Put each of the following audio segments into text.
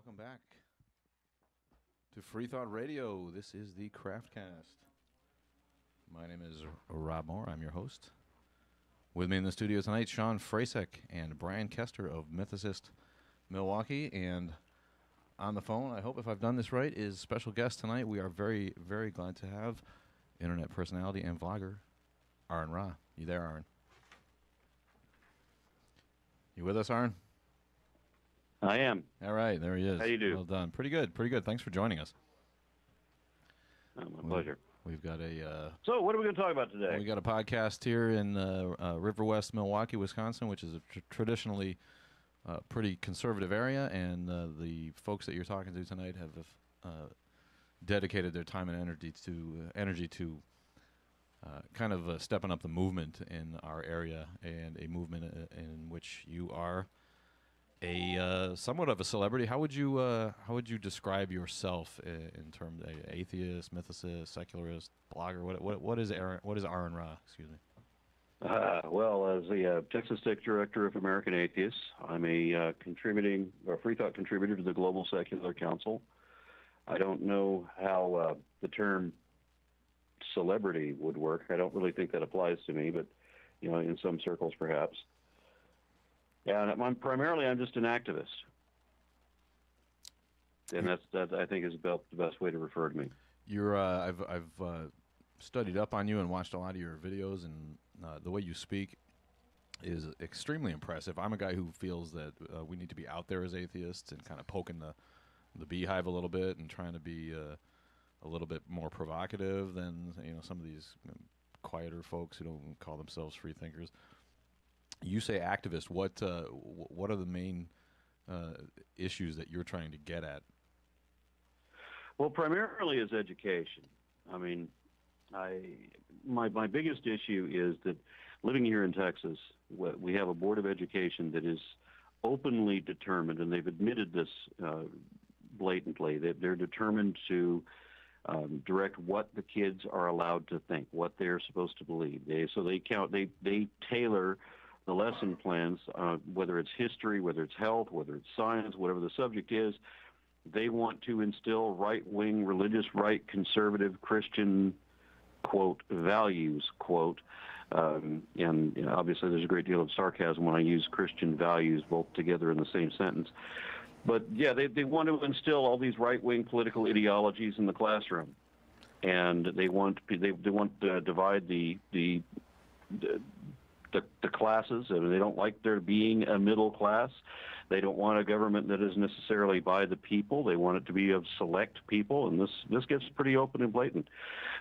welcome back to Free Thought Radio. This is the Kraftkast. My name is Rob Moore. I'm your host. With me in the studio tonight, Sean Frasek and Brian Kester of Mythicist Milwaukee. And on the phone, I hope if I've done this right, is special guest tonight. We are very, very glad to have internet personality and vlogger AronRa. You there, Aaron? You with us, Aaron? I am. All right, there he is. How you do? Well done. Pretty good, pretty good. Thanks for joining us. Oh, my pleasure. We've got a... so what are we going to talk about today? We got a podcast here in River West, Milwaukee, Wisconsin, which is a traditionally pretty conservative area, and the folks that you're talking to tonight have dedicated their time and energy to kind of stepping up the movement in our area, and a movement in which you are a somewhat of a celebrity. How would you describe yourself in terms of atheist, mythicist, secularist, blogger? What is AronRa? Excuse me. Well, as the Texas State Director of American Atheists, I'm a free thought contributor to the Global Secular Council. I don't know how the term celebrity would work. I don't really think that applies to me, but in some circles perhaps. And I'm just an activist, and that I think is about the best way to refer to me. You're I've studied up on you and watched a lot of your videos, and the way you speak is extremely impressive. I'm a guy who feels that we need to be out there as atheists and kind of poking the beehive a little bit and trying to be a little bit more provocative than some of these quieter folks who don't call themselves free thinkers. You say activist. What are the main issues that you're trying to get at? Well, primarily is education. I mean, my biggest issue is that living here in Texas, we have a Board of Education that is openly determined, and they've admitted this blatantly, that they're determined to direct what the kids are allowed to think, what they're supposed to believe. They tailor the lesson plans, whether it's history, whether it's health, whether it's science, whatever the subject is. They want to instill right-wing, religious, right, conservative, Christian, quote, values, quote. And obviously there's a great deal of sarcasm when I use Christian values both together in the same sentence. But, yeah, they want to instill all these right-wing political ideologies in the classroom. And they want to divide the classes. I mean, they don't like there being a middle class. They don't want a government that is necessarily by the people. They want it to be of select people, and this gets pretty open and blatant.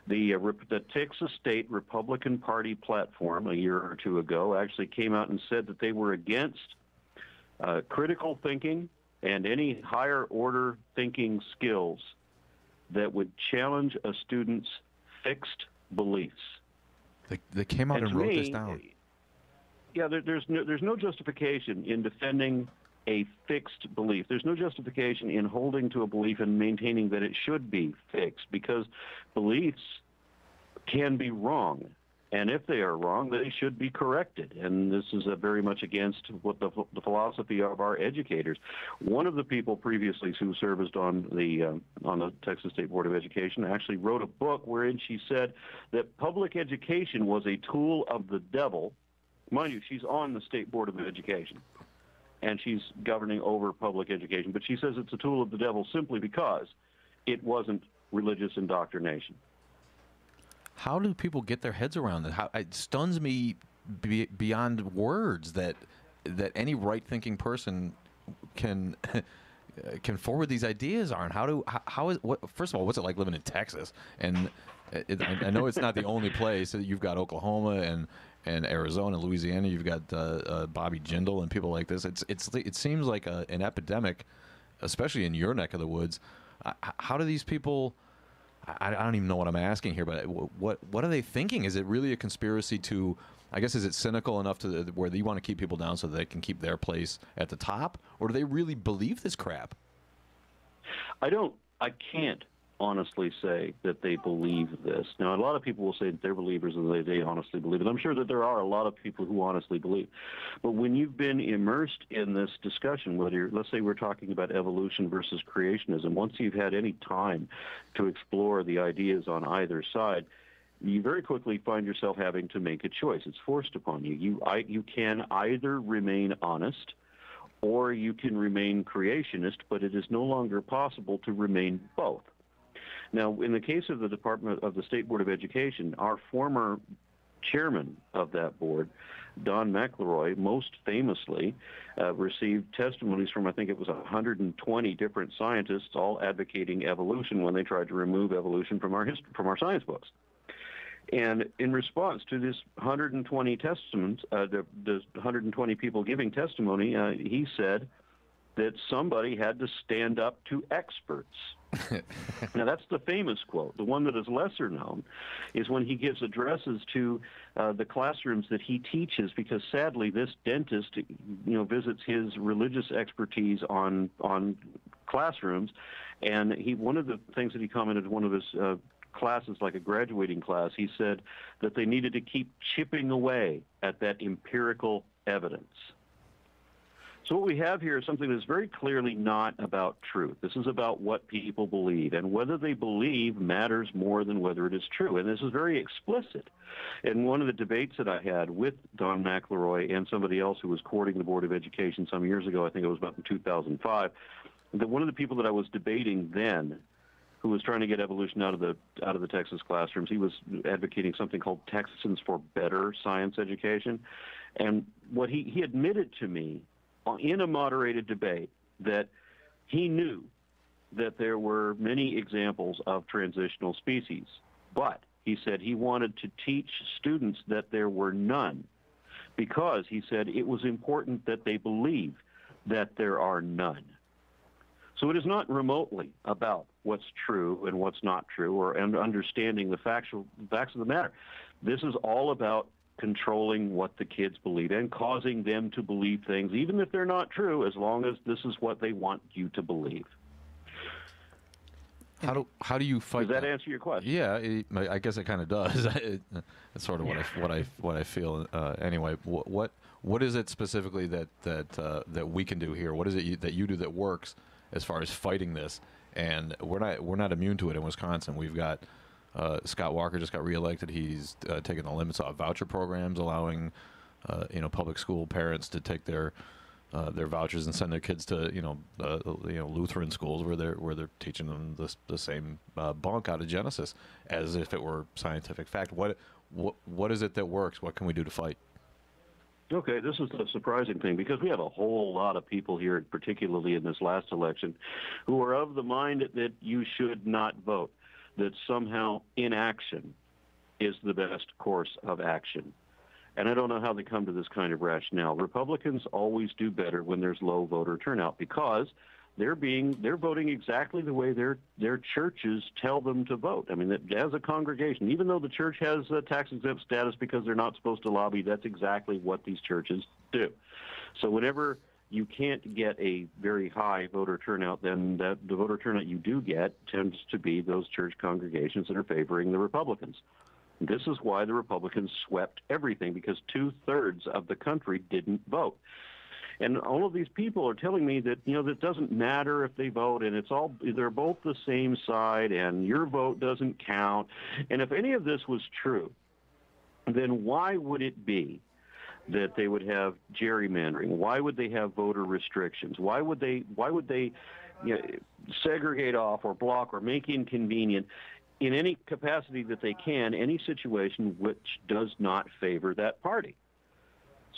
The Texas State Republican Party platform a year or two ago actually came out and said that they were against critical thinking and any higher order thinking skills that would challenge a student's fixed beliefs. They came out and wrote this down. Yeah, there's no justification in defending a fixed belief. There's no justification in holding to a belief and maintaining that it should be fixed, because beliefs can be wrong, and if they are wrong, they should be corrected. And this is very much against what the philosophy of our educators. One of the people previously who served on the Texas State Board of Education actually wrote a book wherein she said that public education was a tool of the devil. Mind you, she's on the State Board of Education, and she's governing over public education. But she says it's a tool of the devil simply because it wasn't religious indoctrination. How do people get their heads around that? It stuns me beyond words that any right-thinking person can forward these ideas on. First of all, what's it like living in Texas? And I know it's not the only place. You've got Oklahoma and Arizona, Louisiana. You've got Bobby Jindal and people like this. It seems like an epidemic, especially in your neck of the woods. How do these people? I don't even know what I'm asking here, but what are they thinking? Is it really a conspiracy to? I guess, is it cynical enough to where they want to keep people down so they can keep their place at the top, or do they really believe this crap? I can't honestly say that they believe this. Now, a lot of people will say that they're believers and they honestly believe it. I'm sure that there are a lot of people who honestly believe. But when you've been immersed in this discussion, let's say we're talking about evolution versus creationism, once you've had any time to explore the ideas on either side, you very quickly find yourself having to make a choice. It's forced upon you. You can either remain honest or you can remain creationist, but it is no longer possible to remain both. Now, in the case of the State Board of Education, our former chairman of that board, Don McElroy, most famously received testimonies from, I think it was 120 different scientists, all advocating evolution when they tried to remove evolution from our science books. And in response to this 120 testaments, the 120 people giving testimony, he said that somebody had to stand up to experts. Now, that's the famous quote. The one that is lesser known is when he gives addresses to the classrooms that he teaches, because sadly this dentist, visits his religious expertise on classrooms, and one of the things that he commented in one of his classes, like a graduating class, he said that they needed to keep chipping away at that empirical evidence. So what we have here is something that's very clearly not about truth. This is about what people believe, and whether they believe matters more than whether it is true. And this is very explicit. In one of the debates that I had with Don McElroy and somebody else who was courting the Board of Education some years ago, I think it was about in 2005, that one of the people that I was debating then, who was trying to get evolution out of the Texas classrooms, he was advocating something called Texans for Better Science Education. And what he admitted to me in a moderated debate that he knew that there were many examples of transitional species, but he said he wanted to teach students that there were none, because he said it was important that they believe that there are none. So it is not remotely about what's true and what's not true, and understanding the facts of the matter. This is all about controlling what the kids believe and causing them to believe things, even if they're not true, as long as this is what they want you to believe. How do you fight? Does that answer your question? Yeah, I guess it kind of does. It's sort of what I feel. Anyway, what is it specifically that we can do here? What is it that you do that works as far as fighting this? And we're not immune to it in Wisconsin. We've got Scott Walker just got reelected. He's taken the limits off voucher programs, allowing public school parents to take their vouchers and send their kids to Lutheran schools where they're teaching them the same bunk out of Genesis as if it were scientific fact. What is it that works? What can we do to fight? Okay, this is the surprising thing, because we have a whole lot of people here, particularly in this last election, who are of the mind that you should not vote, that somehow inaction is the best course of action. And I don't know how they come to this kind of rationale. Republicans always do better when there's low voter turnout, because they're voting exactly the way their churches tell them to vote. I mean, as a congregation, even though the church has a tax-exempt status because they're not supposed to lobby, that's exactly what these churches do. So whenever you can't get a very high voter turnout, then the voter turnout you do get tends to be those church congregations that are favoring the Republicans. This is why the Republicans swept everything, because 2/3 of the country didn't vote. And all of these people are telling me that, that doesn't matter if they vote, and they're both the same side, and your vote doesn't count. And if any of this was true, then why would it be that they would have gerrymandering? Why would they have voter restrictions? Why would they segregate off or block or make inconvenient in any capacity that they can any situation which does not favor that party?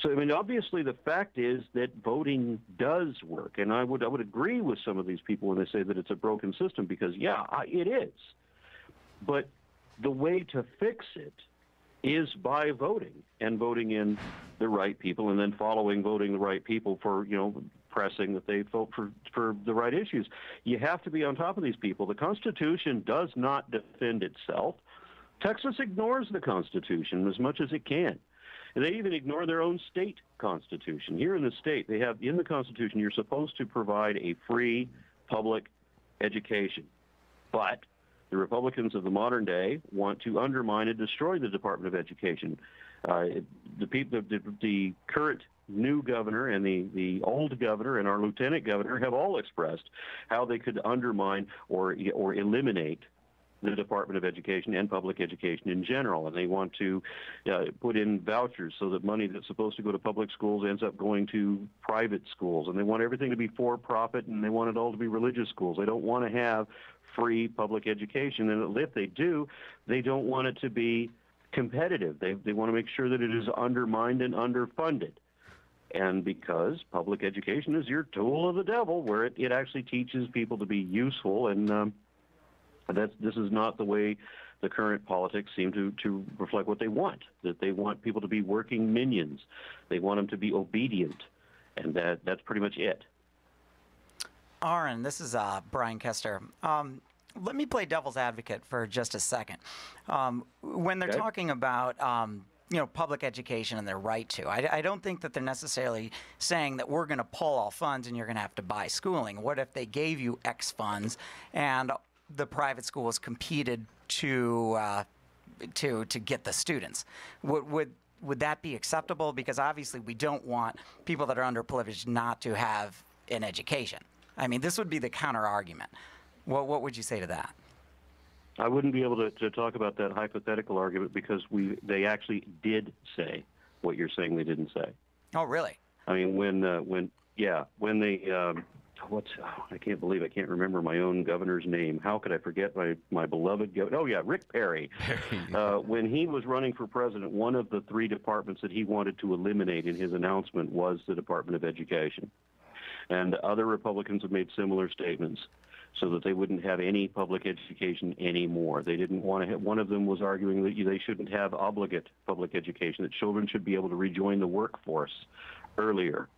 So, I mean, obviously the fact is that voting does work, and I would agree with some of these people when they say that it's a broken system, because, it is. But the way to fix it is by voting, and voting in the right people, and then voting the right people for, pressing that they vote for the right issues. You have to be on top of these people. The Constitution does not defend itself. Texas ignores the Constitution as much as it can. And they even ignore their own state constitution. Here in the state, they have in the Constitution, you're supposed to provide a free public education. But The Republicans of the modern day want to undermine and destroy the Department of Education. The current new governor and the old governor and our lieutenant governor have all expressed how they could undermine or eliminate the Department of Education and public education in general. And they want to put in vouchers so that money that's supposed to go to public schools ends up going to private schools. And they want everything to be for-profit, and they want it all to be religious schools. They don't want to have free public education. And if they do, they don't want it to be competitive. They want to make sure that it is undermined and underfunded. And because public education is your tool of the devil, where it actually teaches people to be useful, and this is not the way the current politics seem to reflect what they want, that they want people to be working minions. They want them to be obedient, and that's pretty much it. Aaron, this is Brian Kester. Let me play devil's advocate for just a second. When they're talking about public education and their right to, I don't think that they're necessarily saying that we're going to pull all funds and you're going to have to buy schooling. What if they gave you X funds and the private schools competed to get the students? Would that be acceptable? Because obviously we don't want people that are underprivileged not to have an education. I mean, this would be the counter argument. What would you say to that? I wouldn't be able to talk about that hypothetical argument because they actually did say what you're saying they didn't say. Oh, really? I mean, when they I can't believe I can't remember my own governor's name. How could I forget my beloved governor? Oh, yeah, Rick Perry. When he was running for president, one of the 3 departments that he wanted to eliminate in his announcement was the Department of Education. And other Republicans have made similar statements so that they wouldn't have any public education anymore. They didn't want to have, one of them was arguing that they shouldn't have obligate public education, that children should be able to rejoin the workforce earlier.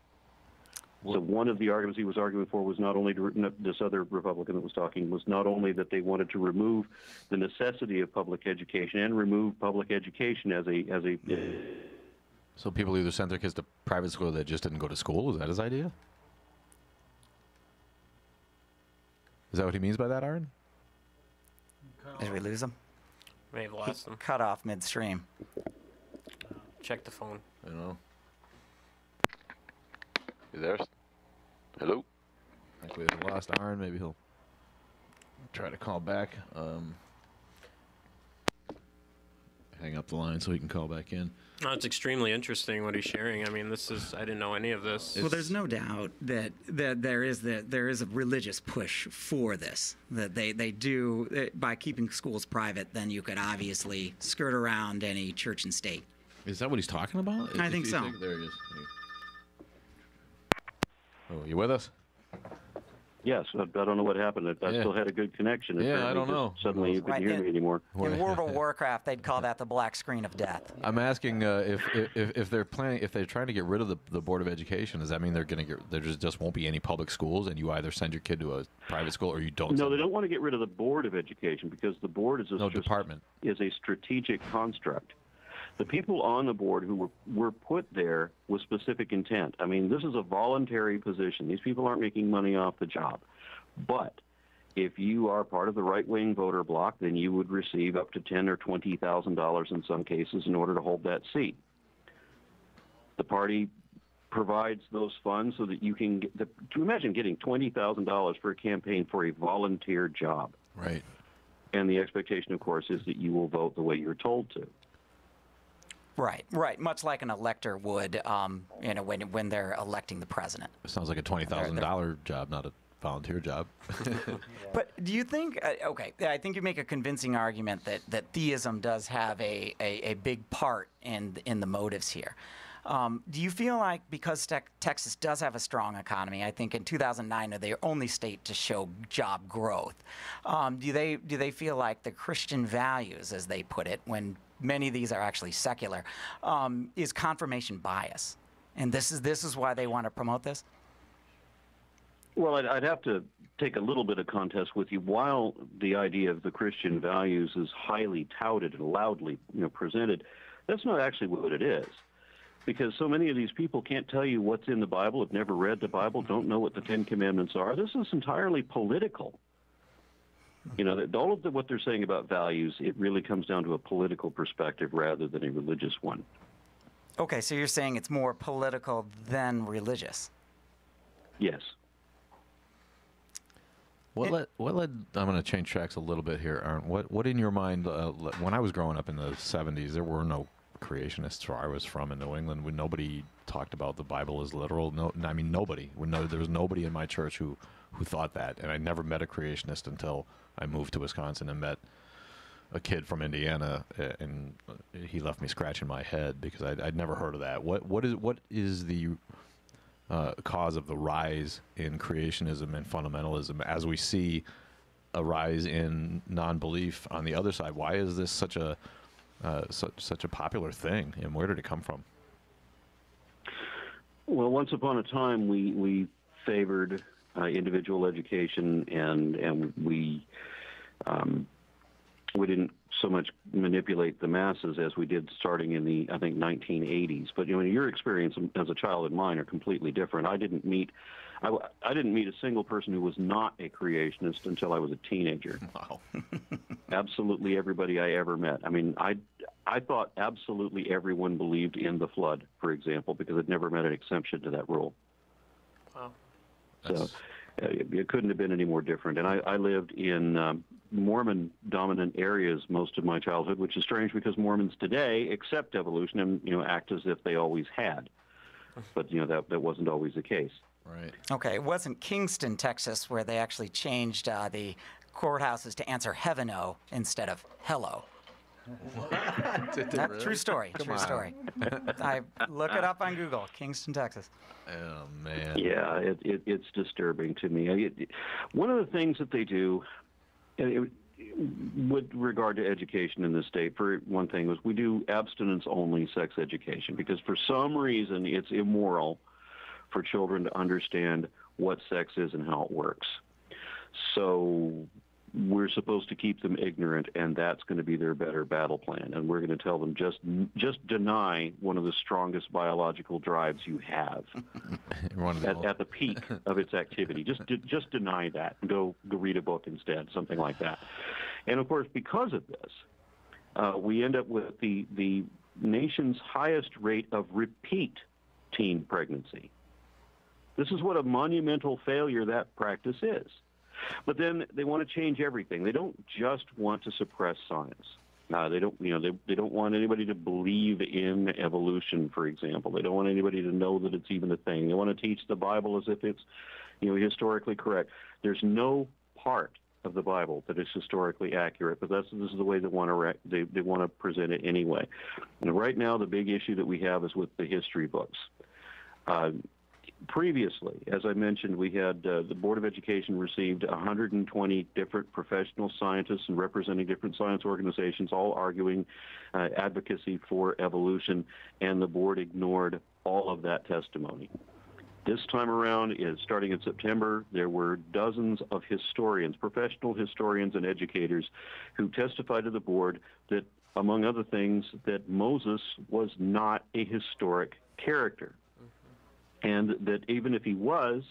So one of the arguments he was arguing for was not only this other Republican that was talking was not only that they wanted to remove the necessity of public education and remove public education as a. So people either sent their kids to private school that just didn't go to school. Is that his idea? Is that what he means by that, Aaron? Did we lose him? May have lost him. Cut off midstream. Check the phone. I don't know. You there? Hello? I think we have lost Aaron. Maybe he'll try to call back. Hang up the line so he can call back in. Oh, it's extremely interesting what he's sharing. I mean, I didn't know any of this. Well, there's no doubt that there is a religious push for this. That they do, by keeping schools private, then you could obviously skirt around any church and state. Is that what he's talking about? I think so. There he is. Oh, you with us? Yes, I don't know what happened. I still had a good connection. Yeah, I don't know. Suddenly you couldn't hear me anymore. In World of Warcraft, they'd call that the black screen of death. I'm asking if they're trying to get rid of the Board of Education. Does that mean there just won't be any public schools, and you either send your kid to a private school or you don't? No, they don't want to get rid of the Board of Education because the board is department is a strategic construct. The people on the board who were put there with specific intent. I mean, this is a voluntary position. These people aren't making money off the job. But if you are part of the right-wing voter bloc, then you would receive up to $10,000 or $20,000 in some cases in order to hold that seat. The party provides those funds so that you can to imagine getting $20,000 for a campaign for a volunteer job. Right. And the expectation, of course, is that you will vote the way you're told to. Right. Much like an elector would, when they're electing the president. It sounds like a $20,000 job, not a volunteer job. But do you think? I think you make a convincing argument that theism does have a big part in the motives here. Do you feel like because Texas does have a strong economy, I think in 2009 they're the only state to show job growth, do they feel like the Christian values, as they put it, when many of these are actually secular, is confirmation bias, and this is why they want to promote this? Well, I'd have to take a little bit of contest with you. While the idea of the Christian values is highly touted and loudly presented, that's not actually what it is. Because so many of these people can't tell you what's in the Bible, have never read the Bible, don't know what the Ten Commandments are. This is entirely political. All of what they're saying about values, it really comes down to a political perspective rather than a religious one. Okay, so you're saying it's more political than religious. Yes. What led? I'm going to change tracks a little bit here, Aaron. What in your mind? When I was growing up in the '70s, there were no creationists where I was from in New England. When nobody talked about the Bible as literal. No, I mean nobody. There was nobody in my church who thought that, and I never met a creationist until I moved to Wisconsin and met a kid from Indiana, and he left me scratching my head because I'd never heard of that. What is the cause of the rise in creationism and fundamentalism as we see a rise in non-belief on the other side? Why is this such a popular thing, and where did it come from? Well, once upon a time, we favored individual education, and we didn't so much manipulate the masses as we did starting in the, I think, 1980s. But your experience as a child and mine are completely different. I didn't meet a single person who was not a creationist until I was a teenager. Wow. Absolutely everybody I ever met. I mean, I thought absolutely everyone believed in the flood, for example, because I'd never met an exception to that rule. Wow. So it couldn't have been any more different. And I lived in Mormon-dominant areas most of my childhood, which is strange because Mormons today accept evolution and act as if they always had. But that wasn't always the case. Right. Okay, it wasn't Kingston, Texas, where they actually changed the courthouses to answer heaven-o instead of hello. Really? True story. True story. I look it up on Google. Kingston, Texas. Oh man. Yeah, it's disturbing to me. One of the things that they do, with regard to education in this state, for one thing, was we do abstinence-only sex education because for some reason it's immoral for children to understand what sex is and how it works. So we're supposed to keep them ignorant, and that's going to be their better battle plan. And we're going to tell them just deny one of the strongest biological drives you have at the peak of its activity. Just deny that and go read a book instead, something like that. And of course, because of this, we end up with the nation's highest rate of repeat teen pregnancy. This is what a monumental failure that practice is. But then they want to change everything. They don't just want to suppress science. They don't, they don't want anybody to believe in evolution, for example. They don't want anybody to know that it's even a thing. They want to teach the Bible as if it's, historically correct. There's no part of the Bible that is historically accurate, but this is the way they want to present it anyway. And right now, the big issue that we have is with the history books. Previously, as I mentioned, we had the Board of Education received 120 different professional scientists and representing different science organizations, all arguing advocacy for evolution, and the board ignored all of that testimony. This time around, starting in September, there were dozens of historians, professional historians and educators, who testified to the board that, among other things, that Moses was not a historic character. And that even if he was,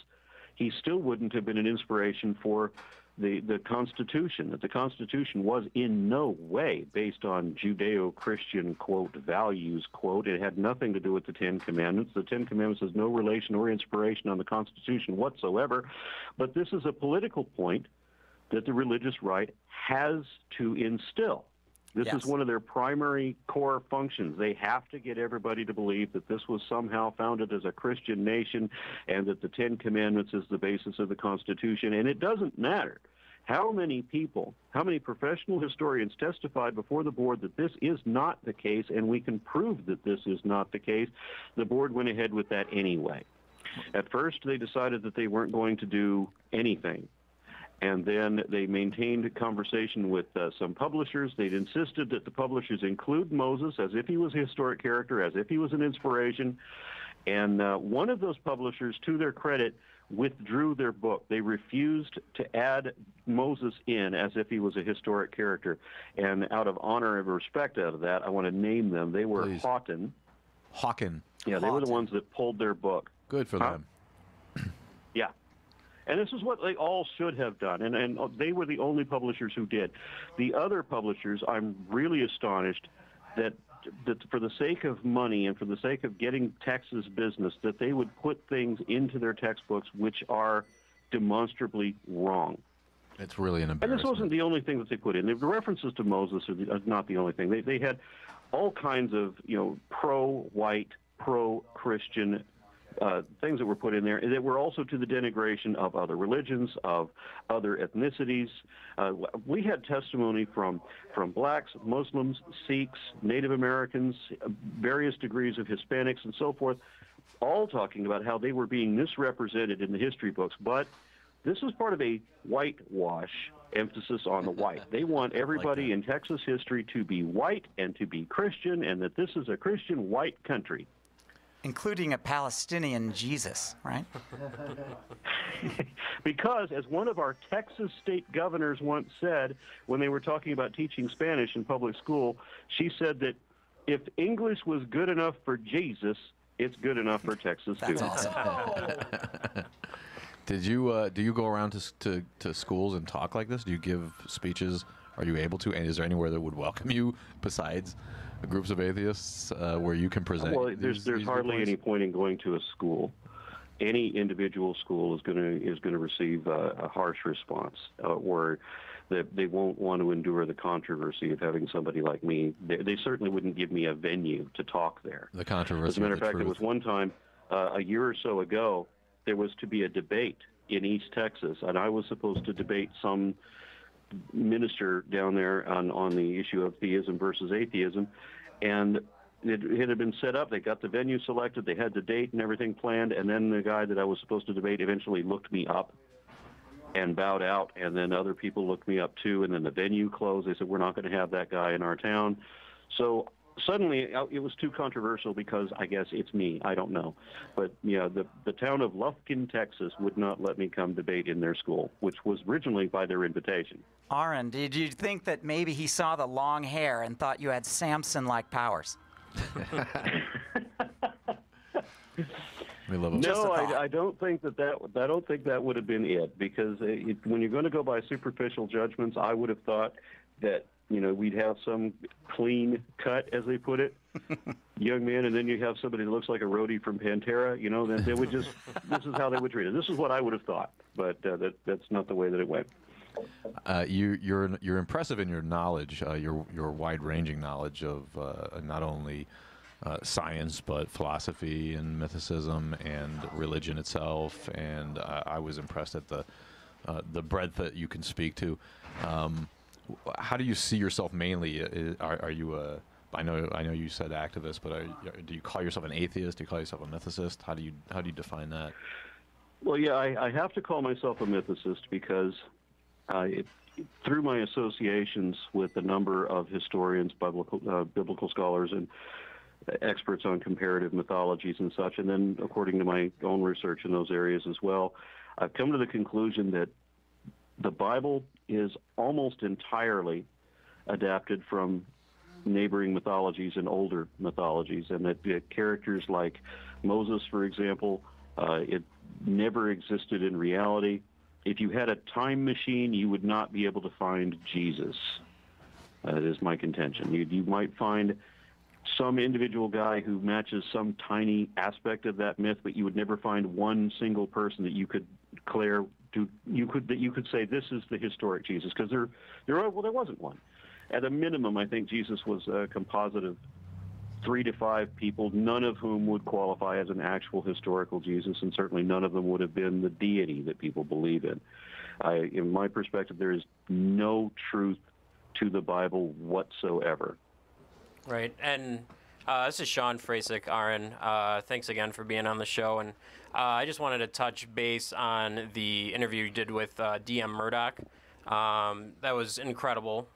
he still wouldn't have been an inspiration for the Constitution, that the Constitution was in no way based on Judeo-Christian, quote, values, quote. It had nothing to do with the Ten Commandments. The Ten Commandments has no relation or inspiration on the Constitution whatsoever. But this is a political point that the religious right has to instill. This is one of their primary core functions. They have to get everybody to believe that this was somehow founded as a Christian nation and that the Ten Commandments is the basis of the Constitution. And it doesn't matter how many people, how many professional historians testified before the board that this is not the case, and we can prove that this is not the case. The board went ahead with that anyway. At first, they decided that they weren't going to do anything. And then they maintained a conversation with some publishers. They'd insisted that the publishers include Moses as if he was a historic character, as if he was an inspiration. And one of those publishers, to their credit, withdrew their book. They refused to add Moses in as if he was a historic character. And out of honor and respect out of that, I want to name them. They were Houghton. Hawken. Yeah, they were the ones that pulled their book. Good for them. Yeah. And this is what they all should have done, and they were the only publishers who did. The other publishers, I'm really astonished that for the sake of money and for the sake of getting Texas business, that they would put things into their textbooks which are demonstrably wrong. It's really an And embarrassment. this wasn't the only thing that they put in. The references to Moses are not the only thing. They had all kinds of, pro-white, pro-Christian things that were put in there that were also to the denigration of other religions, of other ethnicities. We had testimony from blacks, Muslims, Sikhs, Native Americans, various degrees of Hispanics, and so forth, all talking about how they were being misrepresented in the history books. But this is part of a whitewash emphasis on the white. They want everybody in Texas history to be white and to be Christian, and that this is a Christian white country. Including a Palestinian Jesus, right? Because, as one of our Texas state governors once said when they were talking about teaching Spanish in public school, she said that if English was good enough for Jesus, it's good enough for Texas That's students. awesome. Do you go around to schools and talk like this? Do you give speeches? Are you able to? And is there anywhere that would welcome you besides groups of atheists where you can present? Well, there's hardly any point in going to a school. Any individual school is going to receive a harsh response, or that they won't want to endure the controversy of having somebody like me. They certainly wouldn't give me a venue to talk there. The controversy. As a matter of fact, there was one time a year or so ago, there was to be a debate in East Texas, and I was supposed to debate some minister down there on the issue of theism versus atheism, and it had been set up. They got the venue selected, they had the date and everything planned, and then the guy that I was supposed to debate eventually looked me up and bowed out, and then other people looked me up too, and then the venue closed. They said, we're not going to have that guy in our town. So suddenly it was too controversial because I guess it's me. I don't know. But, yeah, the town of Lufkin, Texas would not let me come debate in their school, which was originally by their invitation. Aaron, did you think that maybe he saw the long hair and thought you had Samson-like powers? We love No, I don't think that would have been it, because when you're going to go by superficial judgments, I would have thought that we'd have some clean cut, as they put it, young man, and then you have somebody that looks like a roadie from Pantera. Then they would just this is how they would treat it. This is what I would have thought, but that's not the way that it went. You're impressive in your knowledge, your wide-ranging knowledge of not only science but philosophy and mythicism and religion itself. And I was impressed at the breadth that you can speak to. How do you see yourself mainly? Are you a? I know you said activist, but do you call yourself an atheist? Do you call yourself a mythicist? How do you define that? Well, yeah, I have to call myself a mythicist because through my associations with a number of historians, biblical scholars, and experts on comparative mythologies and such, and then according to my own research in those areas as well, I've come to the conclusion that the Bible is almost entirely adapted from neighboring mythologies and older mythologies, and that characters like Moses, for example, it never existed in reality. If you had a time machine, you would not be able to find Jesus. That is my contention. You might find some individual guy who matches some tiny aspect of that myth, but you would never find one single person that you could declare you could say this is the historic Jesus, because there wasn't one. At a minimum, I think Jesus was a composite of 3 to 5 people, none of whom would qualify as an actual historical Jesus, and certainly none of them would have been the deity that people believe in. In my perspective, there is no truth to the Bible whatsoever. Right, and this is Sean Frasick, Aaron. Thanks again for being on the show, and I just wanted to touch base on the interview you did with D.M. Murdoch. That was incredible,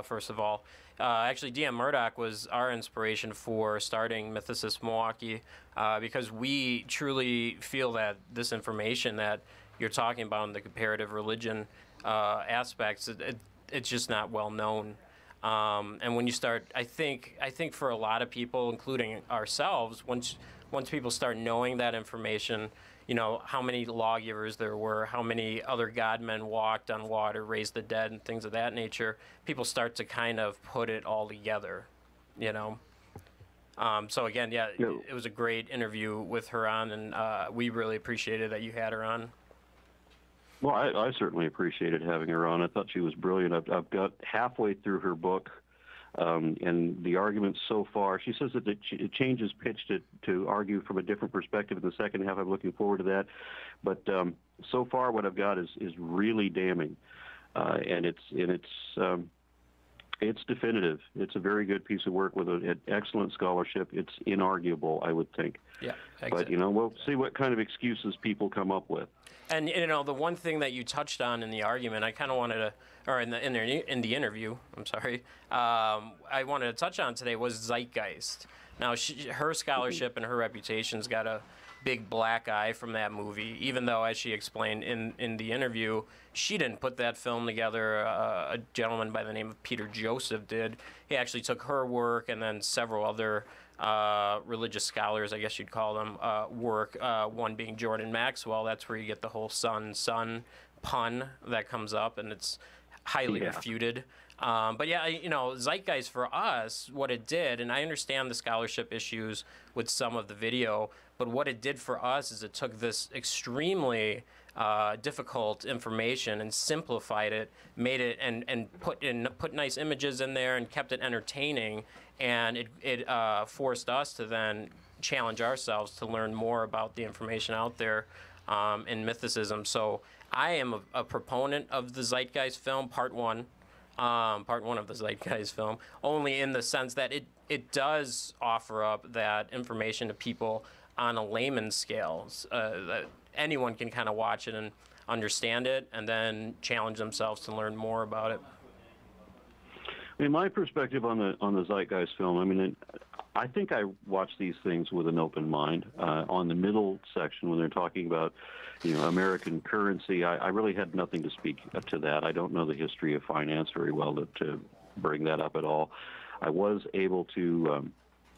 first of all. Actually, D.M. Murdoch was our inspiration for starting Mythicist Milwaukee, because we truly feel that this information that you're talking about in the comparative religion aspects, it's just not well known. And when you start, I think for a lot of people, including ourselves, once once people start knowing that information, you know, how many lawgivers there were, how many other godmen walked on water, raised the dead, and things of that nature, people start to kind of put it all together, you know. So again, yeah, it was a great interview with her on, and we really appreciated that you had her on. Well, I certainly appreciated having her on. I thought she was brilliant. I've got halfway through her book, and the arguments so far, she says that it changes pitch to argue from a different perspective in the second half. I'm looking forward to that. But so far what I've got is really damning, and it's definitive. It's a very good piece of work with an excellent scholarship. It's inarguable, I would think. Yeah, exactly. But, you know, we'll see what kind of excuses people come up with. And, you know, the one thing that you touched on in the argument, I kind of wanted to, or in the interview, I'm sorry, I wanted to touch on today was zeitgeist. Now, her scholarship and her reputation's got a big black eye from that movie, even though, as she explained in the interview, she didn't put that film together. A gentleman by the name of Peter Joseph did. He actually took her work and then several other religious scholars, I guess you'd call them, work, one being Jordan Maxwell. That's where you get the whole son pun that comes up, and it's highly refuted. But yeah, you know, zeitgeist for us, what it did, and I understand the scholarship issues with some of the video, but what it did for us is it took this extremely difficult information and simplified it, made it, and put nice images in there and kept it entertaining, and it forced us to then challenge ourselves to learn more about the information out there in mythicism. So I am a proponent of the zeitgeist film, part one of the zeitgeist film, only in the sense that it does offer up that information to people on a layman's scale. That anyone can kind of watch it and understand it and then challenge themselves to learn more about it. I mean, my perspective on the zeitgeist film, I mean, I think I watch these things with an open mind. On the middle section, when they're talking about, you know, American currency, I really had nothing to speak to that. I don't know the history of finance very well to bring that up at all. I was able to,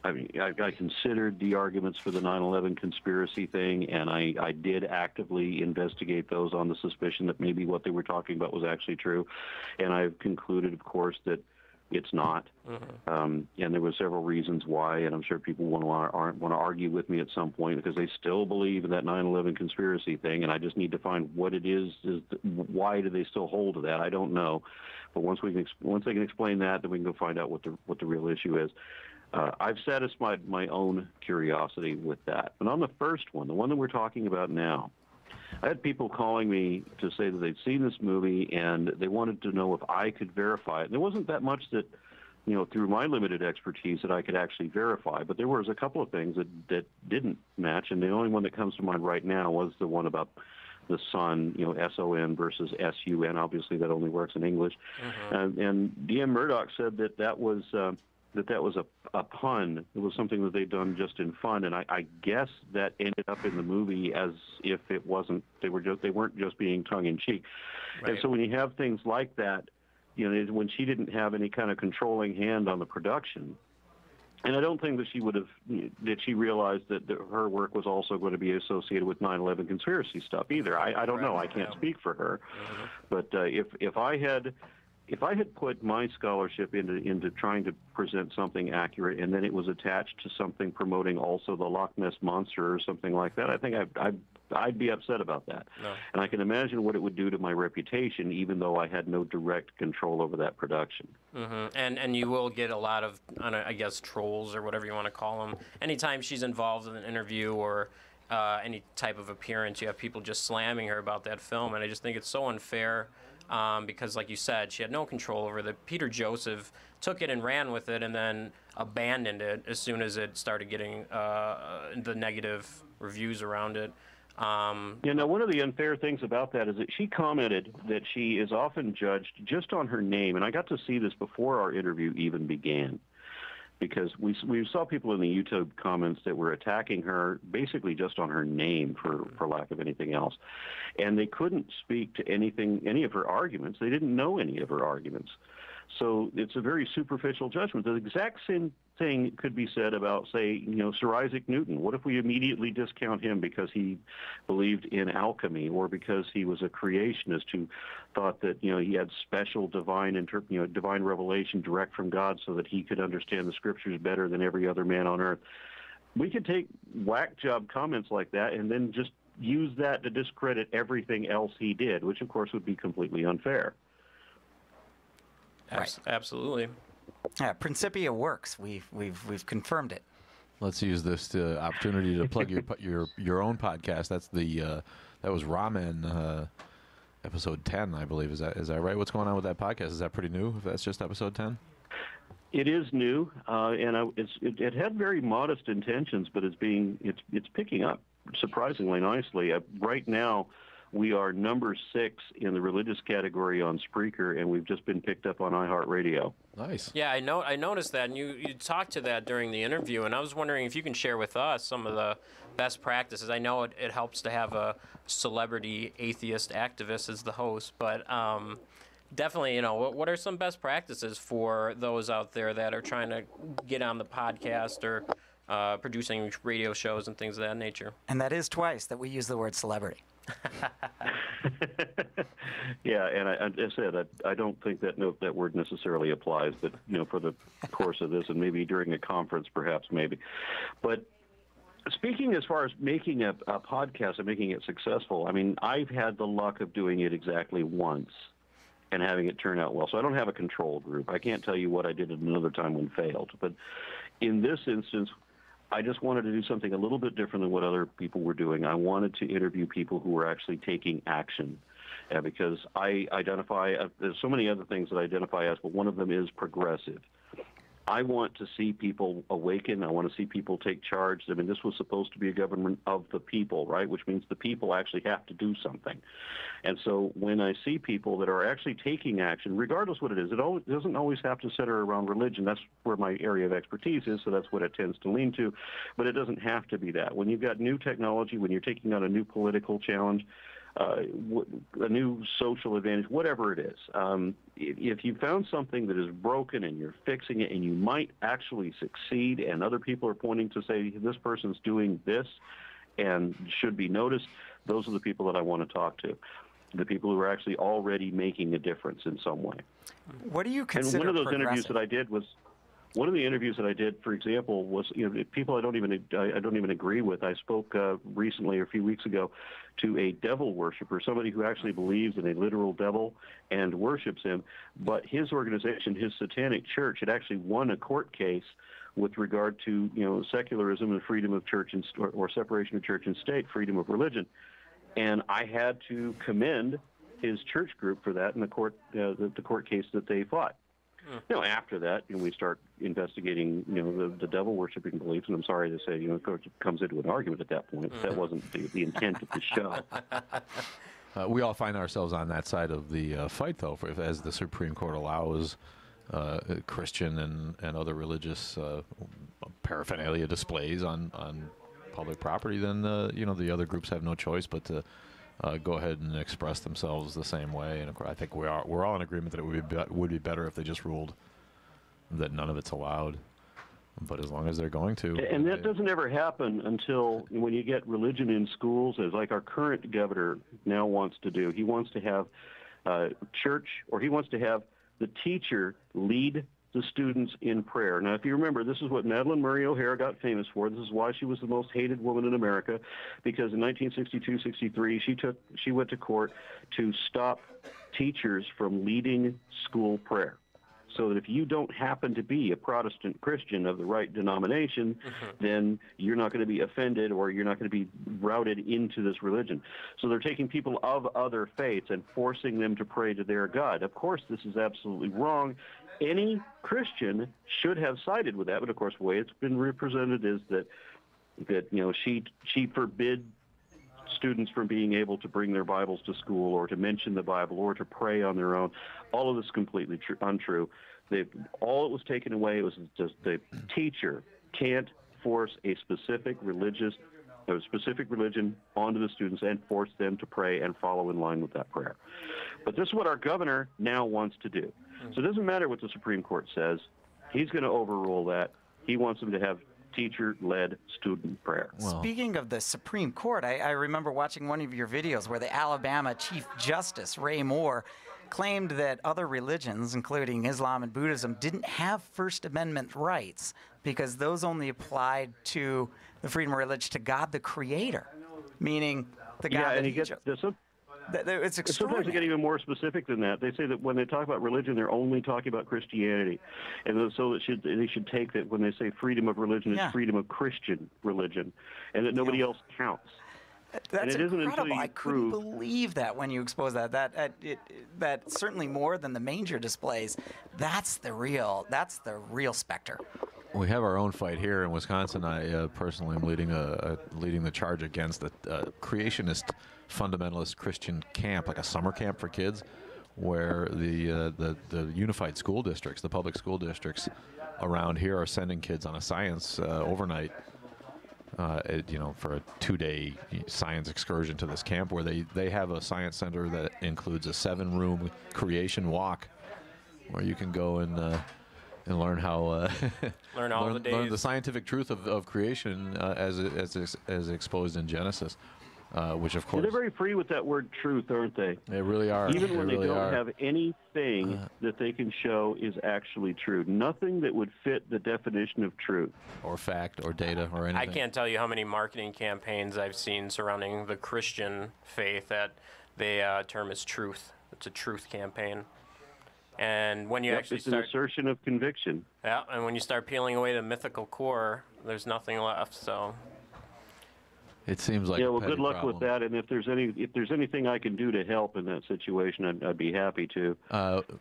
I considered the arguments for the 9/11 conspiracy thing, and I did actively investigate those on the suspicion that maybe what they were talking about was actually true. And I've concluded, of course, that it's not. And there were several reasons why, and I'm sure people want to argue with me at some point because they still believe in that 9/11 conspiracy thing, and I just need to find what it is why do they still hold to that? I don't know. But once they can explain that, then we can go find out what the real issue is. I've satisfied my own curiosity with that. But on the first one, the one that we're talking about now, I had people calling me to say that they'd seen this movie and they wanted to know if I could verify it. And there wasn't that much that, you know, through my limited expertise that I could actually verify, but there was a couple of things that didn't match, and the only one that comes to mind right now was the one about the son, you know, S-O-N versus S-U-N. Obviously, that only works in English. And D.M. Murdoch said that was a pun. It was something that they'd done just in fun, and I guess that ended up in the movie as if it wasn't. They weren't just being tongue in cheek. Right. And so when you have things like that, you know, when she didn't have any kind of controlling hand on the production, and I don't think that she realized that her work was also going to be associated with 9/11 conspiracy stuff either. I don't know. I can't speak for her, but if I had put my scholarship into trying to present something accurate, and then it was attached to something promoting also the Loch Ness Monster or something like that, I think I'd be upset about that. No. And I can imagine what it would do to my reputation, even though I had no direct control over that production. And you will get a lot of, I guess, trolls or whatever you want to call them. Anytime she's involved in an interview or any type of appearance, you have people just slamming her about that film, and I just think it's so unfair. Because, like you said, she had no control over it. Peter Joseph took it and ran with it and then abandoned it as soon as it started getting the negative reviews around it. Now, one of the unfair things about that is that she commented that she is often judged just on her name, and I got to see this before our interview even began. Because we saw people in the YouTube comments that were attacking her basically just on her name for lack of anything else. And they couldn't speak to any of her arguments. They didn't know any of her arguments. So it's a very superficial judgment. The exact same thing could be said about, say, Sir Isaac Newton. What if we immediately discount him because he believed in alchemy, or because he was a creationist who thought that he had special divine revelation direct from God, so that he could understand the scriptures better than every other man on earth? We could take whack job comments like that and then just use that to discredit everything else he did, which of course would be completely unfair. Right. Absolutely. Yeah, Principia works. We've confirmed it. Let's use this opportunity to plug your own podcast. That's that was Ramen, episode 10, I believe. Is that right? What's going on with that podcast? Is that pretty new? If that's just episode 10. It is new, and it had very modest intentions, but it's picking up surprisingly nicely. Right now, we are number 6 in the religious category on Spreaker, and we've just been picked up on iHeartRadio. Nice. Yeah, I noticed that, and you talked to that during the interview, and I was wondering if you can share with us some of the best practices. I know it helps to have a celebrity atheist activist as the host, but definitely, what are some best practices for those out there that are trying to get on the podcast or producing radio shows and things of that nature? And that is twice that we use the word celebrity. Yeah, and I said I don't think that word necessarily applies, but for the course of this, and maybe during a conference, perhaps maybe. But speaking as far as making a podcast and making it successful, I mean, I've had the luck of doing it exactly once and having it turn out well. So I don't have a control group. I can't tell you what I did at another time when failed. But in this instance, I just wanted to do something a little bit different than what other people were doing. I wanted to interview people who were actually taking action, because I identify, there's so many other things that I identify as, but one of them is progressive. I want to see people awaken. I want to see people take charge. I mean, this was supposed to be a government of the people, right? Which means the people actually have to do something. And so when I see people that are actually taking action, regardless what it is, it doesn't always have to center around religion. That's where my area of expertise is, so that's what it tends to lean to. But it doesn't have to be that. When you've got new technology, when you're taking on a new political challenge, a new social advantage, whatever it is. If you found something that is broken and you're fixing it and you might actually succeed, and other people are pointing to say, this person's doing this and should be noticed, those are the people that I want to talk to, the people who are actually already making a difference in some way. What do you consider And one of those interviews that I did was, one of the interviews that I did, for example, was people I don't even agree with. I spoke recently, a few weeks ago, to a devil worshiper, somebody who actually believes in a literal devil and worships him. But his organization, his satanic church, had actually won a court case with regard to secularism and freedom of church and or separation of church and state, freedom of religion. And I had to commend his church group for that in the court case that they fought. After that, we start investigating, the devil worshiping beliefs, and I'm sorry to say, of course, it comes into an argument at that point. That wasn't the intent of the show. We all find ourselves on that side of the fight, though, as the Supreme Court allows Christian and other religious paraphernalia displays on public property. Then the other groups have no choice but to go ahead and express themselves the same way. And of course, I think we're all in agreement that it would be better if they just ruled that none of it's allowed. But as long as they're going to, and that doesn't ever happen until when you get religion in schools, as like our current governor now wants to do. He wants to have church, or he wants to have the teacher lead the students in prayer. Now, if you remember, this is what Madalyn Murray O'Hara got famous for. This is why she was the most hated woman in America, because in 1962-63, she went to court to stop teachers from leading school prayer, so that if you don't happen to be a Protestant Christian of the right denomination, then you're not going to be offended, or you're not going to be routed into this religion. So they're taking people of other faiths and forcing them to pray to their God. Of course, this is absolutely wrong. Any Christian should have sided with that, but of course, the way it's been represented is that she forbid students from being able to bring their Bibles to school, or to mention the Bible, or to pray on their own. All of this is completely untrue. All it was taken away was just the teacher can't force a specific religious of a specific religion onto the students and force them to pray and follow in line with that prayer. But this is what our governor now wants to do. So it doesn't matter what the Supreme Court says. He's going to overrule that. He wants them to have teacher-led student prayer. Well, speaking of the Supreme Court, I remember watching one of your videos where the Alabama Chief Justice, Ray Moore, claimed that other religions, including Islam and Buddhism, didn't have First Amendment rights because those only applied to the freedom of religion to God the Creator, meaning the God that he chose. It's extraordinary. Sometimes they get even more specific than that. They say that when they talk about religion, they're only talking about Christianity. And so they should take that when they say freedom of religion, it's freedom of Christian religion, and that nobody else counts. That's incredible. I couldn't believe that when you expose that. That certainly more than the manger displays. That's the real specter. We have our own fight here in Wisconsin. I personally am leading the charge against the creationist fundamentalist Christian camp, like a summer camp for kids, where the unified school districts, the public school districts around here, are sending kids on a science overnight, for a 2-day science excursion to this camp, where they have a science center that includes a 7-room creation walk, where you can go and learn how learn the scientific truth of creation as exposed in Genesis, which of course they're very free with that word truth, aren't they? They really are. Even when they don't are. have anything that they can show is actually true. Nothing that would fit the definition of truth, or fact, or data, or anything. I can't tell you how many marketing campaigns I've seen surrounding the Christian faith that they term as truth. It's a truth campaign. And when you actually it's an assertion of conviction. Yeah, and when you start peeling away the mythical core, there's nothing left. So it seems like well, good luck with that. And if there's anything I can do to help in that situation, I'd be happy to.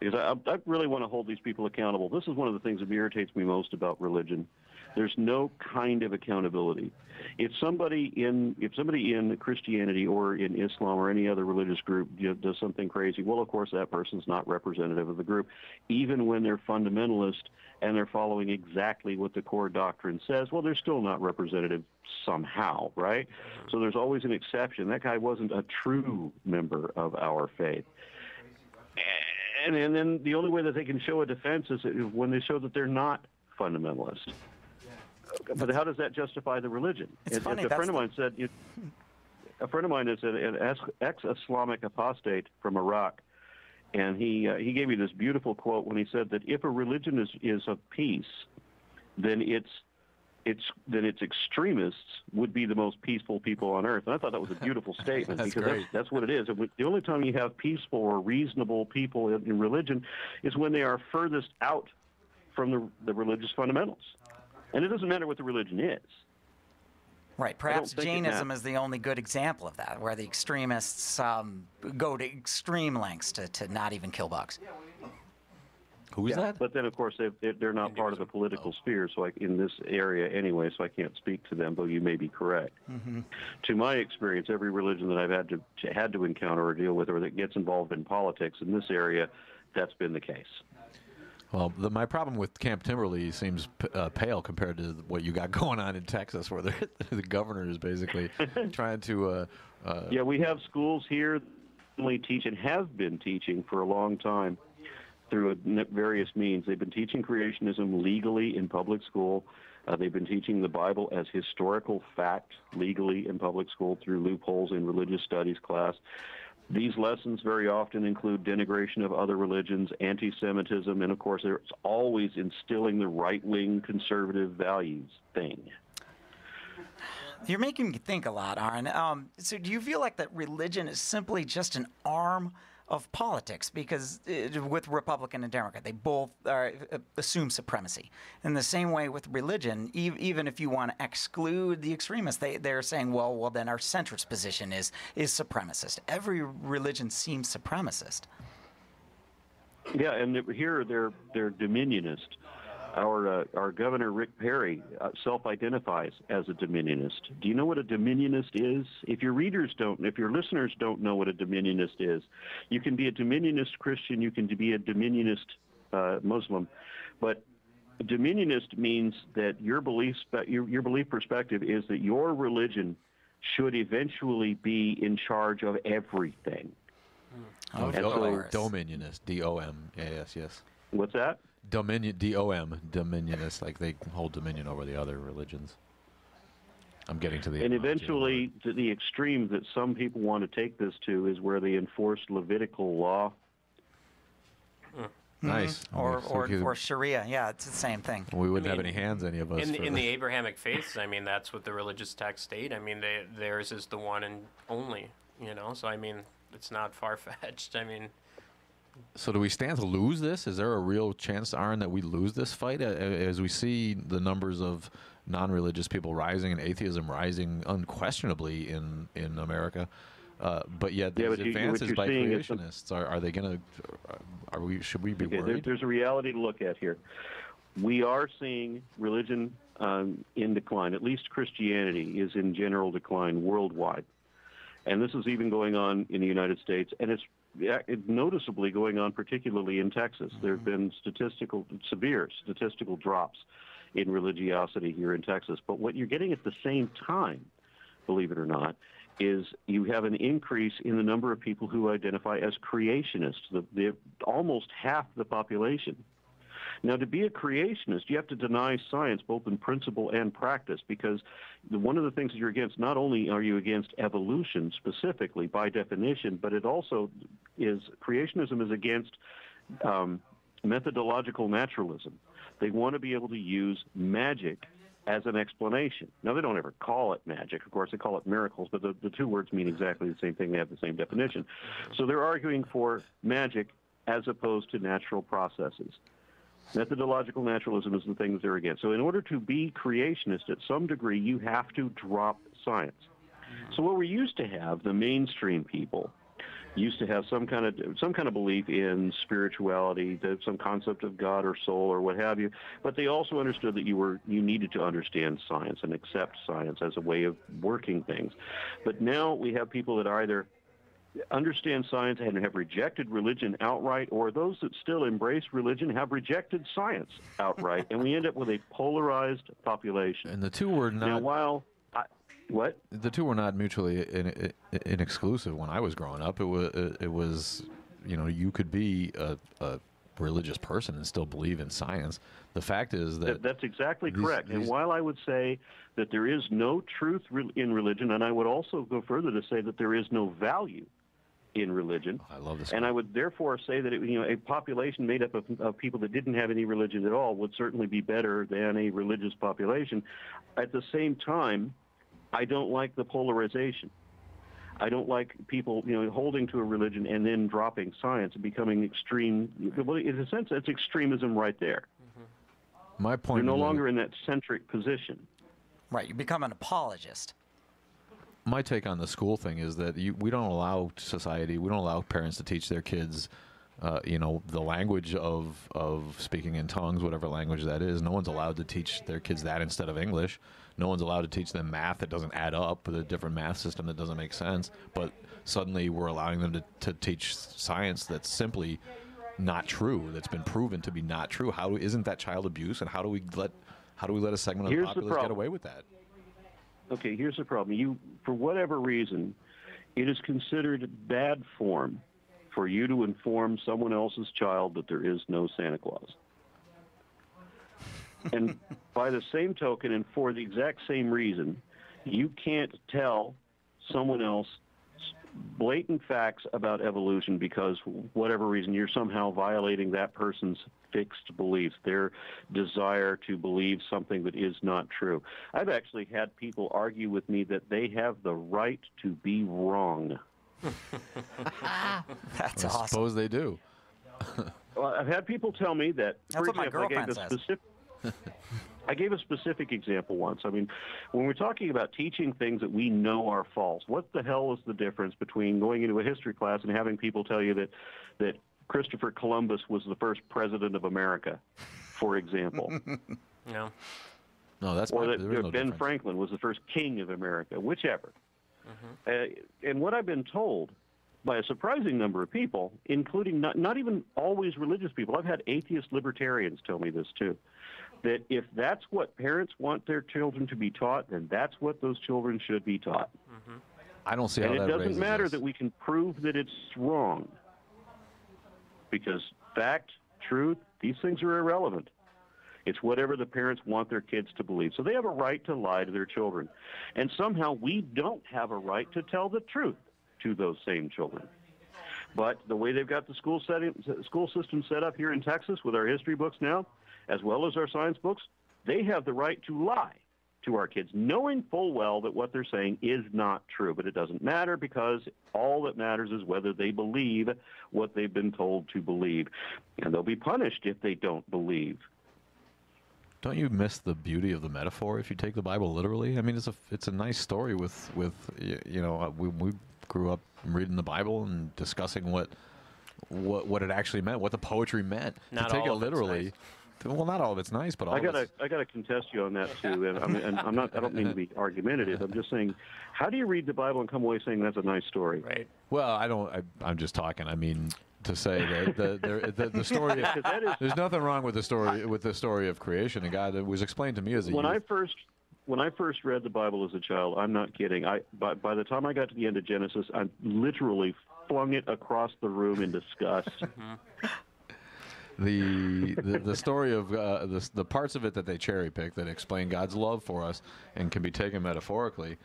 Because I really want to hold these people accountable. This is one of the things that irritates me most about religion. There's no kind of accountability. If somebody in Christianity or in Islam or any other religious group does something crazy, well, of course, that person's not representative of the group, even when they're fundamentalist and they're following exactly what the core doctrine says. Well, they're still not representative somehow, right? So there's always an exception. That guy wasn't a true member of our faith. And then the only way that they can show a defense is when they show that they're not fundamentalist. But how does that justify the religion? It's funny. A friend of mine is an ex-Islamic apostate from Iraq, and he gave me this beautiful quote when he said that if a religion is of peace, then its extremists would be the most peaceful people on earth. And I thought that was a beautiful statement because that's what it is. The only time you have peaceful or reasonable people in religion is when they are furthest out from the religious fundamentals. And it doesn't matter what the religion is. Right. Perhaps Jainism is the only good example of that, where the extremists go to extreme lengths to not even kill bugs. Who's that? But then, of course, they're not part of the political sphere, so in this area anyway, so I can't speak to them, though you may be correct. Mm-hmm. To my experience, every religion that I've had to encounter or deal with or that gets involved in politics in this area, that's been the case. Well, my problem with Camp Timberley seems pale compared to what you got going on in Texas, where the governor is basically trying to... Yeah, we have schools here that teach and have been teaching for a long time through various means. They've been teaching creationism legally in public school. They've been teaching the Bible as historical fact legally in public school through loopholes in religious studies class. These lessons very often include denigration of other religions, anti-Semitism, and, of course, there's always instilling the right-wing conservative values thing. You're making me think a lot, Aaron. So do you feel like that religion is simply just an arm of politics? Because with Republican and Democrat, they both assume supremacy. In the same way with religion, even if you want to exclude the extremists, they're saying, well, then our centrist position is supremacist. Every religion seems supremacist. Yeah, and here they're dominionist. Our Governor Rick Perry self-identifies as a dominionist. Do you know what a dominionist is? If your listeners don't know what a dominionist is, you can be a dominionist Christian, you can be a dominionist Muslim, but Dominionist means that your belief perspective is that your religion should eventually be in charge of everything. Oh, And so- dominionist, D-O-M, yes. What's that? Dominion, D-O-M, dominionist, like they hold dominion over the other religions. I'm getting to the... And eventually, to the extreme that some people want to take this to is where they enforce Levitical law. Nice. Or Sharia. Yeah, it's the same thing. We wouldn't have any hands, any of us. In the Abrahamic faiths, I mean, that's what the religious texts state. I mean, theirs is the one and only, you know? So, I mean, it's not far-fetched. I mean... So do we stand to lose this? Is there a real chance, Aaron, that we lose this fight as we see the numbers of non-religious people rising and atheism rising unquestionably in America? But yet these advances by creationists, are they going to? Should we be worried? There's a reality to look at here. We are seeing religion in decline. At least Christianity is in general decline worldwide, and this is even going on in the United States, and it's noticeably going on particularly in Texas. There have been severe statistical drops in religiosity here in Texas. But what you're getting at the same time, believe it or not, is you have an increase in the number of people who identify as creationists, almost half the population. Now, to be a creationist, you have to deny science both in principle and practice, because one of the things that you're against, not only are you against evolution specifically by definition, but it also is, creationism is against methodological naturalism. They want to be able to use magic as an explanation. Now, they don't ever call it magic. Of course, they call it miracles, but the two words mean exactly the same thing. They have the same definition. So they're arguing for magic as opposed to natural processes. Methodological naturalism is the thing that they're against. So in order to be creationist at some degree, you have to drop science. So what we used to have, the mainstream people, used to have some kind of belief in spirituality, some concept of God or soul or what have you, but they also understood that you needed to understand science and accept science as a way of working things. But now we have people that either understand science and have rejected religion outright, or those that still embrace religion have rejected science outright, and we end up with a polarized population. And the two were not... Now, while... What? The two were not mutually inexclusive when I was growing up. It was, you know, you could be a religious person and still believe in science. The fact is that... That's exactly correct. And while I would say that there is no truth in religion, and I would also go further to say that there is no value in religion. I love this. And I would therefore say that a population made up of people that didn't have any religion at all would certainly be better than a religious population. At the same time, I don't like the polarization. I don't like people, holding to a religion and then dropping science and becoming extreme. Well, in a sense, that's extremism right there. Mm-hmm. My point. You're no longer in that centric position. Right. You become an apologist. My take on the school thing is that we don't allow society, we don't allow parents to teach their kids, the language of speaking in tongues, whatever language that is. No one's allowed to teach their kids that instead of English. No one's allowed to teach them math that doesn't add up, with a different math system that doesn't make sense. But suddenly we're allowing them to teach science that's simply not true, that's been proven to be not true. Isn't that child abuse? And how do we let a segment of the populace get away with that? Okay, here's the problem. For whatever reason, it is considered bad form for you to inform someone else's child that there is no Santa Claus. And by the same token, and for the exact same reason, you can't tell someone else blatant facts about evolution because, for whatever reason, you're somehow violating that person's fixed beliefs, their desire to believe something that is not true. I've actually had people argue with me that they have the right to be wrong. That's I awesome. suppose they do. Well, I've had people tell me that, That's for what my example, girlfriend says. I gave a specific example once. I mean, when we're talking about teaching things that we know are false, what the hell is the difference between going into a history class and having people tell you that Christopher Columbus was the first president of America, for example? No. No, that's or there that is no Ben difference. Franklin was the first king of America, whichever. And what I've been told by a surprising number of people, including not even always religious people. I've had atheist libertarians tell me this too. that if that's what parents want their children to be taught, then that's what those children should be taught. I don't see how And that it doesn't raises matter us. that we can prove that it's wrong, because fact, truth, these things are irrelevant. It's whatever the parents want their kids to believe. So they have a right to lie to their children. And somehow we don't have a right to tell the truth to those same children. But the way they've got the school system set up here in Texas with our history books now, as well as our science books, they have the right to lie to our kids, knowing full well that what they're saying is not true. But it doesn't matter, because all that matters is whether they believe what they've been told to believe. And they'll be punished if they don't believe. Don't you miss the beauty of the metaphor if you take the Bible literally? I mean, it's a nice story with we grew up reading the Bible and discussing what it actually meant, what the poetry meant. Not to take all it of it's literally. nice. Well, not all of it's nice, but all I of it's... gotta contest you on that too. And I don't mean to be argumentative. I'm just saying, how do you read the Bible and come away saying that's a nice story? Right. Well, I'm just talking. I mean, to say that the story. There's nothing wrong with the story of creation and God. It was explained to me as a When youth. I first read the Bible as a child, I'm not kidding. By the time I got to the end of Genesis, I literally flung it across the room in disgust. The story of the parts of it that they cherry pick that explain God's love for us and can be taken metaphorically,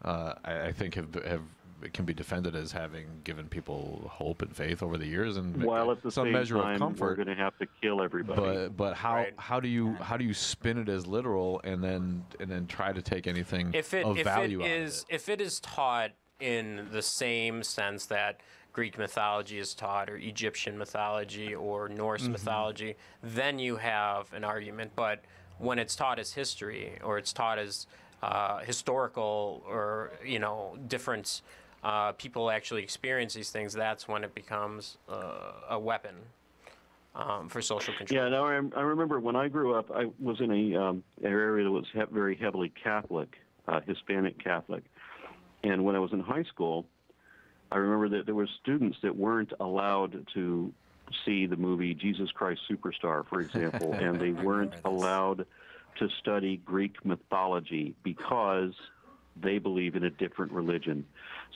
I think it can be defended as having given people hope and faith over the years and While at the some same measure time, of comfort. we're going to have to kill everybody. But how Right. how do you spin it as literal and then try to take anything of value out of it? If it is taught in the same sense that Greek mythology is taught, or Egyptian mythology, or Norse mythology, then you have an argument. But when it's taught as history, or it's taught as historical, or different people actually experience these things, that's when it becomes a weapon for social control. Yeah, no, I remember when I grew up, I was in an area that was very heavily Catholic, Hispanic Catholic. And when I was in high school, I remember that there were students that weren't allowed to see the movie Jesus Christ Superstar, for example, and they weren't allowed to study Greek mythology because they believe in a different religion.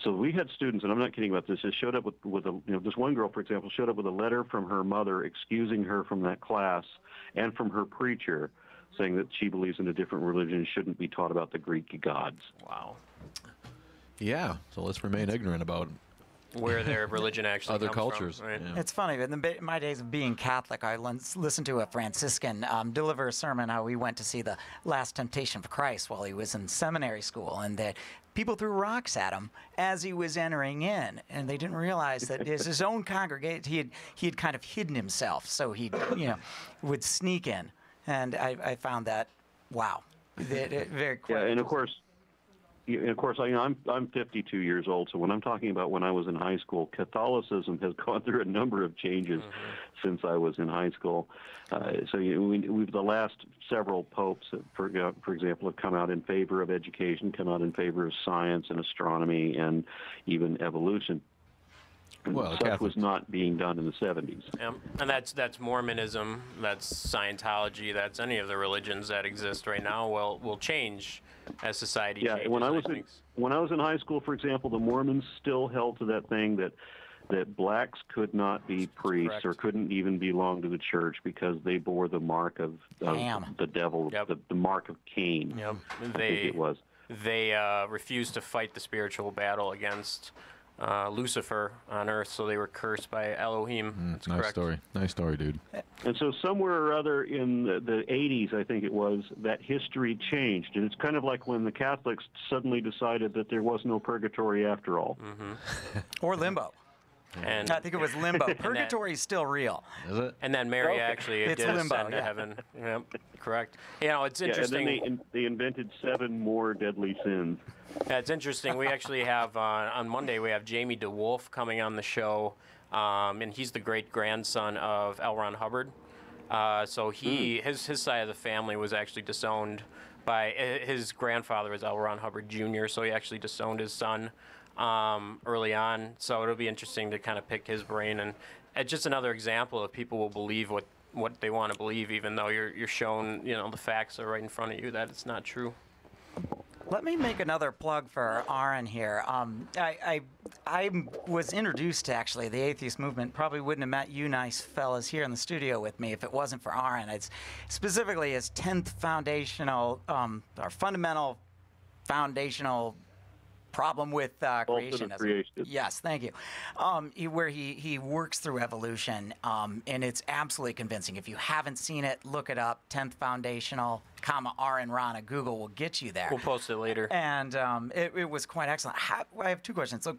So we had students, and I'm not kidding about this, that showed up with this one girl, for example, showed up with a letter from her mother excusing her from that class and from her preacher, saying that she believes in a different religion and shouldn't be taught about the Greek gods. Wow. Yeah, so let's remain ignorant about Where their religion actually other comes cultures. From, right? Yeah. It's funny, but in my days of being Catholic, I listened to a Franciscan deliver a sermon how he went to see the Last Temptation of Christ while he was in seminary school, and that people threw rocks at him as he was entering in, and they didn't realize that his own congregation, he had kind of hidden himself, so he would sneak in, and I found that, wow, very quick. Yeah, and of course, I'm 52 years old, so when I'm talking about when I was in high school, Catholicism has gone through a number of changes since I was in high school. We've the last several popes, for example, have come out in favor of education, come out in favor of science and astronomy and even evolution. Well, Such was not being done in the 70s. Yeah. And that's Mormonism, that's Scientology, that's any of the religions that exist right now will change as society changes. Yeah, when I was in high school, for example, the Mormons still held to that thing that blacks could not be priests Correct. or couldn't even belong to the church because they bore the mark of the devil, Yep. the mark of Cain. Yep. I think it was. They refused to fight the spiritual battle against Lucifer on Earth, so they were cursed by Elohim. That's nice correct. story. Nice story, dude. And so somewhere or other in the 80s, I think it was, that history changed. And it's kind of like when the Catholics suddenly decided that there was no purgatory after all. Or limbo. And I think it was limbo. Purgatory is still real. Is it? And then Mary actually It's did limbo, ascend to yeah. heaven. Yep, correct. It's Yeah, and interesting. then they invented 7 more deadly sins. Yeah, it's interesting. We actually have on Monday we have Jamie DeWolf coming on the show, and he's the great grandson of L. Ron Hubbard. So his side of the family was actually disowned by his grandfather was L. Ron Hubbard Jr. So he actually disowned his son early on. So it'll be interesting to kind of pick his brain, and it's just another example of people will believe what what they want to believe, even though you're shown, the facts are right in front of you that it's not true. Let me make another plug for Aaron here. I was introduced to actually the atheist movement. Probably wouldn't have met you nice fellas here in the studio with me if it wasn't for Aaron. It's specifically his 10th foundational, or fundamental foundational problem with creationism. Yes, thank you. Where he works through evolution, and it's absolutely convincing. If you haven't seen it, look it up. 10th foundational, AronRa on Google will get you there. We'll post it later. And it was quite excellent. I have two questions. So,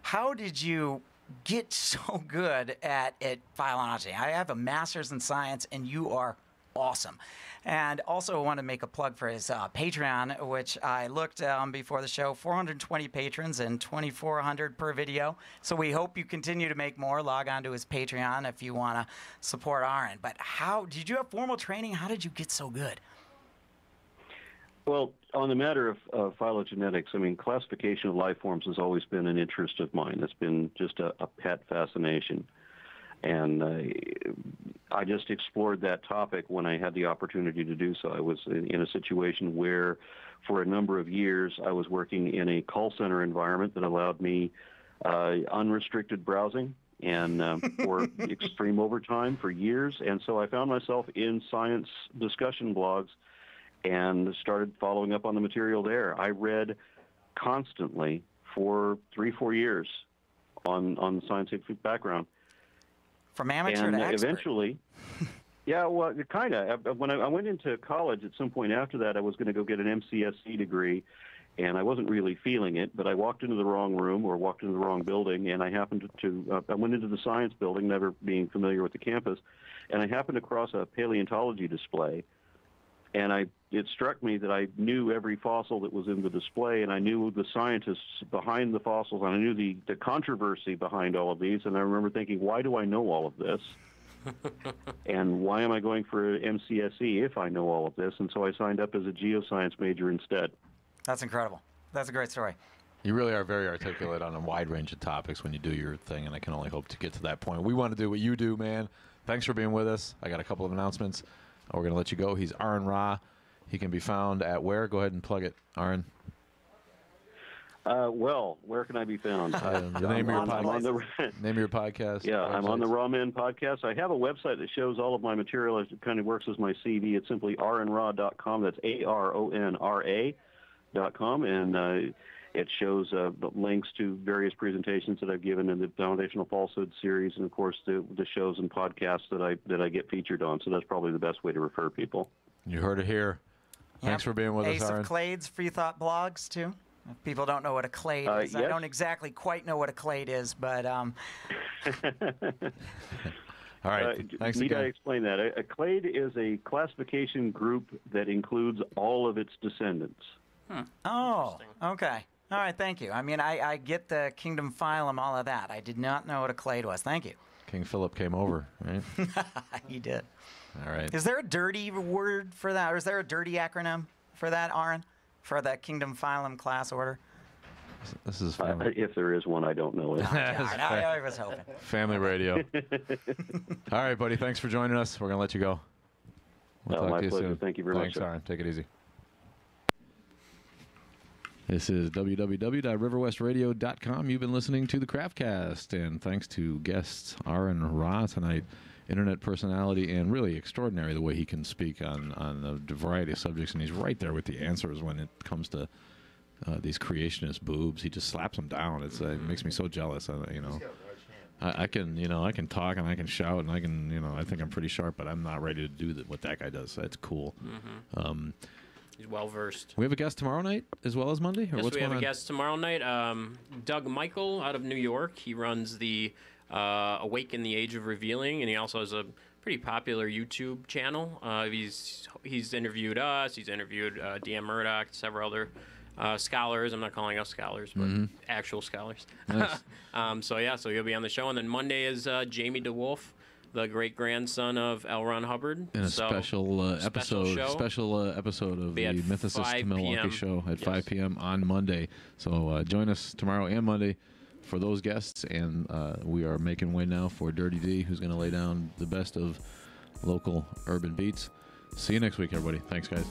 how did you get so good at phylogeny? I have a master's in science, and you are awesome. And also I want to make a plug for his Patreon, which I looked before the show, 420 patrons and 2,400 per video. So we hope you continue to make more. Log on to his Patreon if you want to support Aaron. But how did you have formal training? How did you get so good? Well, on the matter of phylogenetics, I mean, classification of life forms has always been an interest of mine. It's been just a pet fascination. And I just explored that topic when I had the opportunity to do so. I was in a situation where, for a number of years, I was working in a call center environment that allowed me unrestricted browsing and for extreme overtime for years. And so I found myself in science discussion blogs and started following up on the material there. I read constantly for 3-4 years on scientific background. From amateur to expert. Eventually, yeah, well, kind of. When I went into college, at some point after that, I was going to go get an MCSE degree, and I wasn't really feeling it, but I walked into the wrong room or walked into the wrong building, and I happened to I went into the science building, never being familiar with the campus, and I happened to cross a paleontology display, and it struck me that I knew every fossil that was in the display, and I knew the scientists behind the fossils, and I knew the controversy behind all of these, and I remember thinking, why do I know all of this? And why am I going for an MCSE if I know all of this? And so I signed up as a geoscience major instead. That's incredible. That's a great story. You really are very articulate on a wide range of topics when you do your thing, and I can only hope to get to that point. We want to do what you do, man. Thanks for being with us. I got a couple of announcements. We're going to let you go. He's AronRa. He can be found at where? Go ahead and plug it, Aaron. Well, where can I be found? The name of your name of your podcast. Yeah, I'm on the Raw Men podcast. I have a website that shows all of my material. It kind of works as my CV. It's simply AronRa.com. That's AronRa.com, and it shows links to various presentations that I've given in the Foundational Falsehood series, and of course the shows and podcasts that I get featured on. So that's probably the best way to refer people. You heard it here. Thanks for being with us, Aaron. Ace of Clades, Free Thought blogs, too. If people don't know what a clade is. Yes. I don't exactly quite know what a clade is, but... All right, thanks Need again. I explain that? A clade is a classification group that includes all of its descendants. Oh, okay. All right, thank you. I mean, I get the kingdom phylum, all of that. I did not know what a clade was. Thank you. King Philip came over, right? He did. All right. Is there a dirty word for that, or is there a dirty acronym for that, Aaron? For that kingdom phylum class order? This is family. If there is one, I don't know it. I was hoping. Family radio. All right, buddy. Thanks for joining us. We're going to let you go. We'll talk my to you pleasure. soon. Thank you very much. Thanks, Aaron. Take it easy. This is www.riverwestradio.com. You've been listening to the Kraftkast, and thanks to guests AronRa tonight, internet personality, and really extraordinary the way he can speak on a variety of subjects, and he's right there with the answers when it comes to these creationist boobs. He just slaps them down. It makes me so jealous. I can talk and I can shout and I can, I think I'm pretty sharp, but I'm not ready to do what that guy does. That's cool. Mm-hmm. He's well versed. We have a guest tomorrow night as well as Monday? Yes, we have a guest tomorrow night. Doug Michael out of New York. He runs the Awake in the Age of Revealing, and he also has a pretty popular YouTube channel. He's interviewed us. He's interviewed DM Murdoch, several other scholars. I'm not calling us scholars, but actual scholars. Nice. So he'll be on the show. And then Monday is Jamie DeWolf, the great-grandson of L. Ron Hubbard. In a special episode of the Mythicist Milwaukee show at 5 p.m. on Monday. So join us tomorrow and Monday for those guests. And we are making way now for Dirty D, who's going to lay down the best of local urban beats. See you next week, everybody. Thanks, guys.